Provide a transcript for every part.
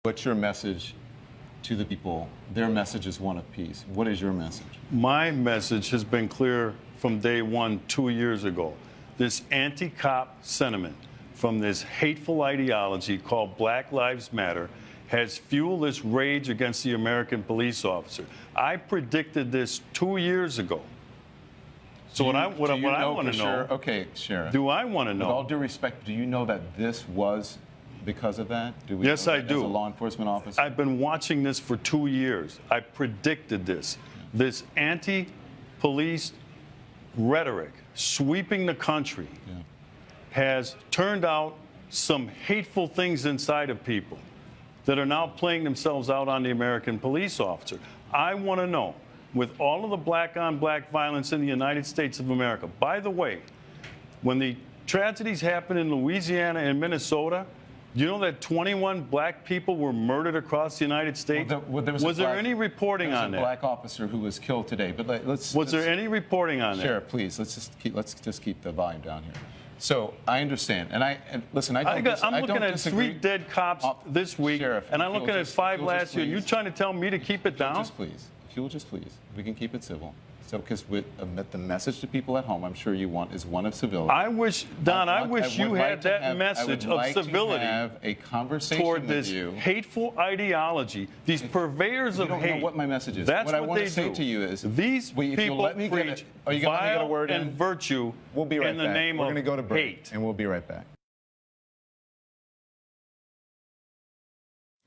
What's your message to the people? Their message is one of peace. What is your message? My message has been clear from day one 2 years ago. This anti-cop sentiment from this hateful ideology called Black Lives Matter has fueled this rage against the American police officer. I predicted this 2 years ago. So what I want to know, okay, Sheriff. do I want to know? With all due respect, do you know that this was because of that? Yes, I do. As a law enforcement officer? I've been watching this for 2 years. I predicted this. This anti-police rhetoric sweeping the country has turned out some hateful things inside of people that are now playing themselves out on the American police officer. I want to know, with all of the black-on-black violence in the United States of America, by the way, when the tragedies happened in Louisiana and Minnesota, you know that 21 black people were murdered across the United States? Was there any reporting on that? There was a black officer who was killed today. But was there any reporting on that? Sheriff, please, let's just keep the volume down here. So I understand, and listen, I'm looking at 3 dead cops this week, Sheriff, and I'm looking at 5 last year. You trying to tell me to keep it down? Just please, if you will just please, we can keep it civil. So, because the message to people at home, I'm sure you want, is one of civility. I wish, Don, I wish you had that message of civility to have a conversation toward this with you. hateful ideology, these purveyors of hate. You don't know what my message is. That's what I what want they to say do. to you is, these people preach vile and virtue we'll be right in the back. name We're of going to go to break, hate. and we'll be right back.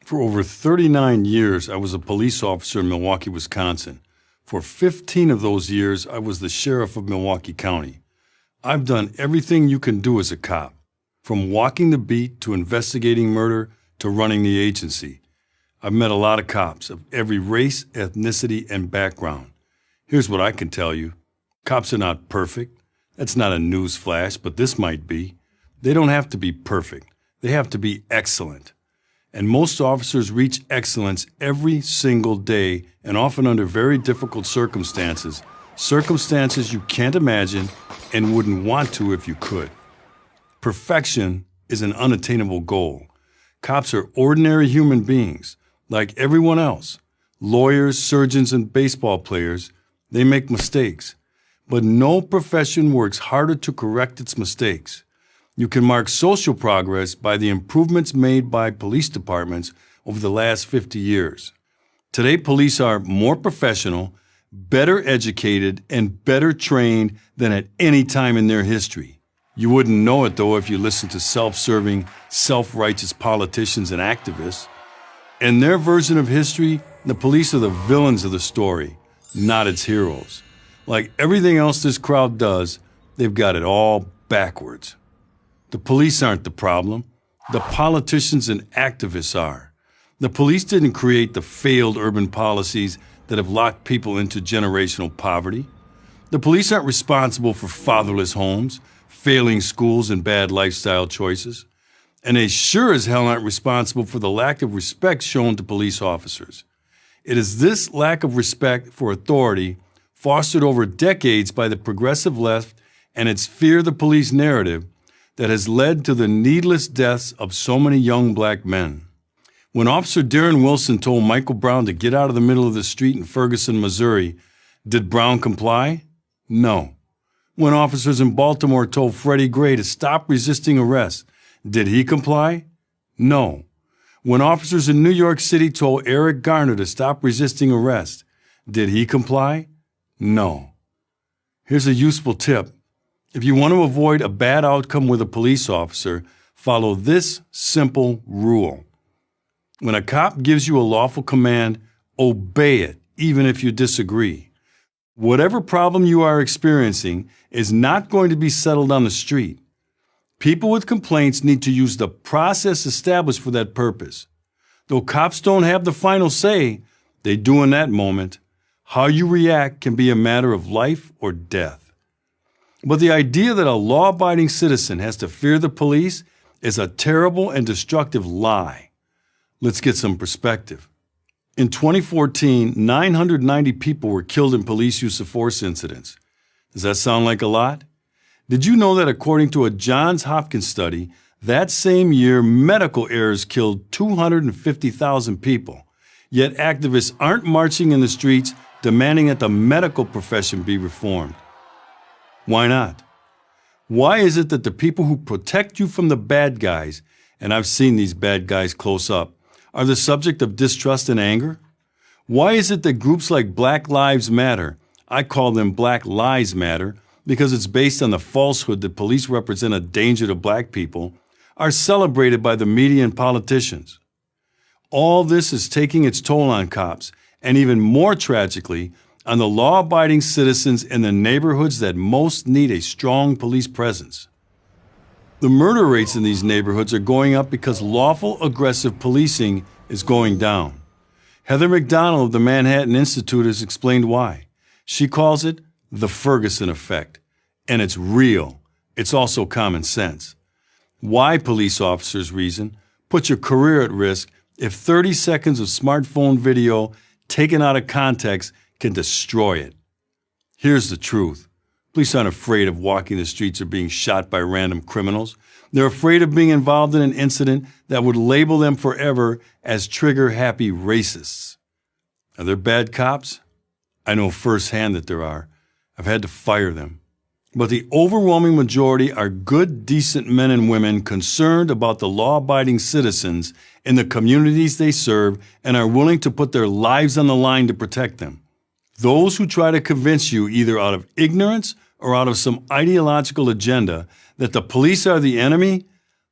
For over 39 years, I was a police officer in Milwaukee, Wisconsin. For 15 of those years, I was the sheriff of Milwaukee County. I've done everything you can do as a cop, from walking the beat to investigating murder to running the agency. I've met a lot of cops of every race, ethnicity, and background. Here's what I can tell you. Cops are not perfect. That's not a news flash, but this might be. They don't have to be perfect. They have to be excellent. And most officers reach excellence every single day, and often under very difficult circumstances, circumstances you can't imagine and wouldn't want to if you could. Perfection is an unattainable goal. Cops are ordinary human beings, like everyone else. Lawyers, surgeons, and baseball players, they make mistakes. But no profession works harder to correct its mistakes. You can mark social progress by the improvements made by police departments over the last 50 years. Today, police are more professional, better educated, and better trained than at any time in their history. You wouldn't know it, though, if you listened to self-serving, self-righteous politicians and activists. In their version of history, the police are the villains of the story, not its heroes. Like everything else this crowd does, they've got it all backwards. The police aren't the problem. The politicians and activists are. The police didn't create the failed urban policies that have locked people into generational poverty. The police aren't responsible for fatherless homes, failing schools, and bad lifestyle choices. And they sure as hell aren't responsible for the lack of respect shown to police officers. It is this lack of respect for authority, fostered over decades by the progressive left and its fear the police narrative, that has led to the needless deaths of so many young black men. When Officer Darren Wilson told Michael Brown to get out of the middle of the street in Ferguson, Missouri, did Brown comply? No. When officers in Baltimore told Freddie Gray to stop resisting arrest, did he comply? No. When officers in New York City told Eric Garner to stop resisting arrest, did he comply? No. Here's a useful tip. If you want to avoid a bad outcome with a police officer, follow this simple rule. When a cop gives you a lawful command, obey it, even if you disagree. Whatever problem you are experiencing is not going to be settled on the street. People with complaints need to use the process established for that purpose. Though cops don't have the final say, they do in that moment. How you react can be a matter of life or death. But the idea that a law-abiding citizen has to fear the police is a terrible and destructive lie. Let's get some perspective. In 2014, 990 people were killed in police use of force incidents. Does that sound like a lot? Did you know that according to a Johns Hopkins study, That same year, medical errors killed 250,000 people. Yet activists aren't marching in the streets demanding that the medical profession be reformed. Why not? Why is it that the people who protect you from the bad guys, and I've seen these bad guys close up, are the subject of distrust and anger? Why is it that groups like Black Lives Matter, I call them Black Lies Matter because it's based on the falsehood that police represent a danger to black people, are celebrated by the media and politicians? All this is taking its toll on cops, and even more tragically, on the law-abiding citizens in the neighborhoods that most need a strong police presence. The murder rates in these neighborhoods are going up because lawful aggressive policing is going down. Heather McDonald of the Manhattan Institute has explained why. She calls it the Ferguson effect, and it's real. It's also common sense. Why police officers reason: put your career at risk if 30 seconds of smartphone video taken out of context can destroy it. Here's the truth. Police aren't afraid of walking the streets or being shot by random criminals. They're afraid of being involved in an incident that would label them forever as trigger-happy racists. Are there bad cops? I know firsthand that there are. I've had to fire them. But the overwhelming majority are good, decent men and women concerned about the law-abiding citizens in the communities they serve and are willing to put their lives on the line to protect them. Those who try to convince you, either out of ignorance or out of some ideological agenda, that the police are the enemy,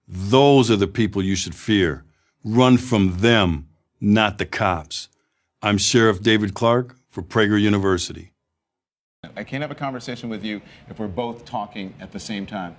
those are the people you should fear. Run from them, not the cops. I'm Sheriff David Clark for Prager University. I can't have a conversation with you if we're both talking at the same time.